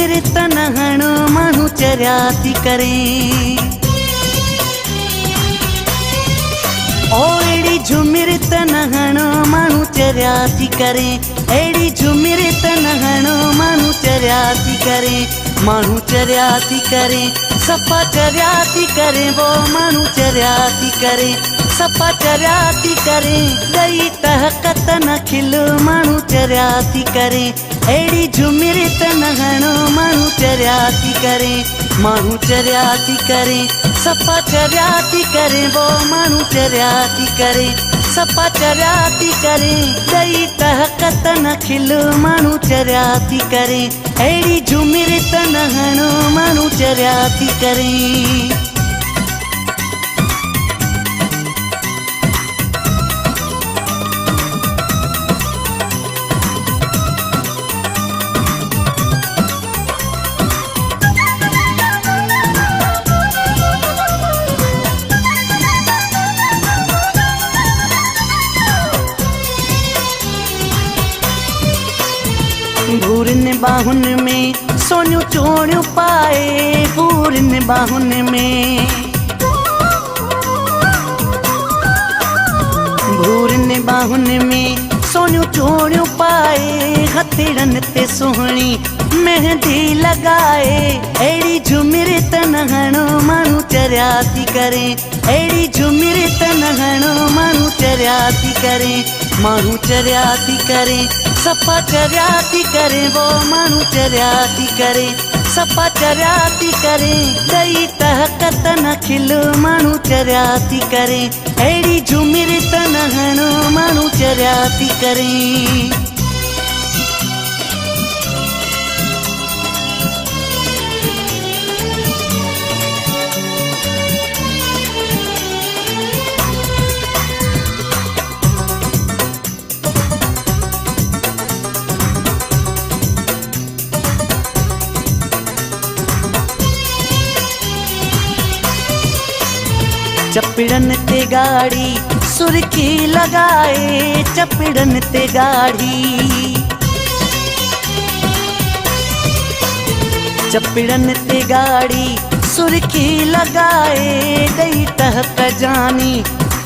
झुमिर तन हणो माण्हू चरिया थी करे। ओ अहिड़ी झुमिर तन हणो माण्हू चरिया थी करे। अहिड़ी झुमिर तन हणो माण्हू चरिया थी करे। माण्हू चरिया थी करे, सफ़ा चरिया थी करे, वो माण्हू चरिया थी करे, सफ़ा चरिया थी करे। ॾही तहक़त न खिल माण्हू चरिया थी करे। अहिड़ी झुमिर तन हणो माण्हू चरिया थी करे। माण्हू चरिया थी करे, सफ़ा चरिया थी करे, वो माण्हू चरिया थी करे, सफ़ा चरिया थी करे। ॾही तहक़त न खिल माण्हू चरिया थी करे। अहिड़ी झुमिर तन हणो माण्हू चरिया थी करे। भूरन बाहुन में सोनियूं चूड़ियूं पाए, भूरन बाहुन में, भूरन बाहुन में सोनियूं चूड़ियूं पाए। हथेड़न ते सुहिणी मेहंदी लगाए। अहिड़ी झुमिर तन हणो माण्हू चरिया थी करे। अहिड़ी झुमिर तन हणो माण्हू चरिया थी करे। माण्हू चरिया थी करे, सफ़ा चरिया थी करे, वो माण्हू चरिया थी करे, सफ़ा चरिया थी करे। ॾही तहक़त न खिल माण्हू चरिया थी करे। अहिड़ी झुमिर तन हणो माण्हू चरिया थी करे। चपड़न ते गाड़ी सुर्खी लगाए, चपड़न ते गाड़ी, चपड़न ते गाड़ी सुर्खी लगाए। ॾही तहत जानी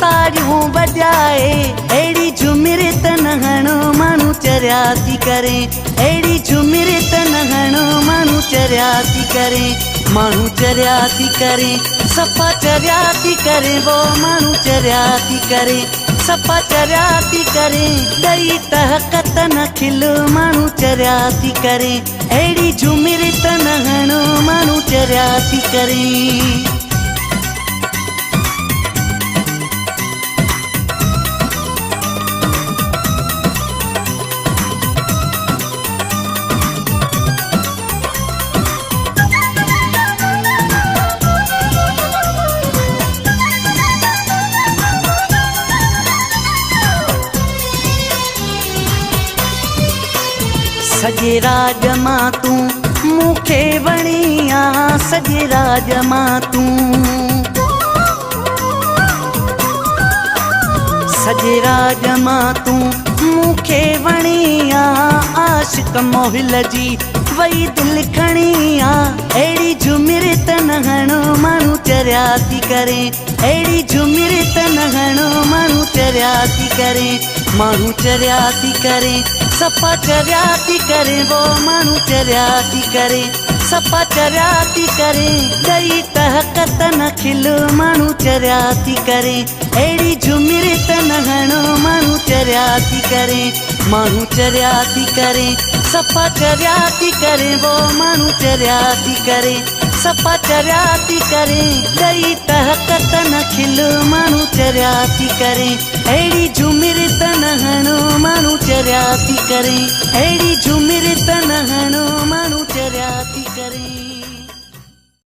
तारियूं बजाए। अहिड़ी झुमिर तन हणो माण्हू चरिया थी करे। अहिड़ी झुमिर तन हणो माण्हू चरिया थी करे। माण्हू चरिया थी करे, सफ़ा चरिया थी करे, वो माण्हू चरिया थी करे, सफ़ा चरिया थी करे। ॾही तहक़त न खिल माण्हू चरिया थी करे। अहिड़ी झुमिर तन हणो माण्हू चरिया थी करे। सॼे राज मां तूं मूंखे वणी आ। सॼे राज मां तूं, सॼे राज मां तूं मूंखे वणी आ। आशिक़ मोहिल जी वई दिलि खणी आ। अहिड़ी झुमिर तन हणो माण्हू चरिया थी करे। अहिड़ी झुमिर तन हणो माण्हू चरिया थी करे। माण्हू चरिया थी करे, सफ़ा चरिया थी करे, वो माण्हू चरिया थी करे, सफ़ा चरिया थी करे। ॾही तहक़त न खिल माण्हू चरिया थी करे। अहिड़ी झुमिर तन हणो माण्हू चरिया थी करे। माण्हू चरिया थी करे, सफ़ा चरिया थी करे, वो माण्हू चरिया थी करे, सफ़ा चरिया थी करे। ॾही तहक़त न खिल माण्हू चरिया थी करे। अहिड़ी झुमिर तन हणो माण्हू चरिया थी करे। अहिड़ी झुमिर तन हणो माण्हू चरिया थी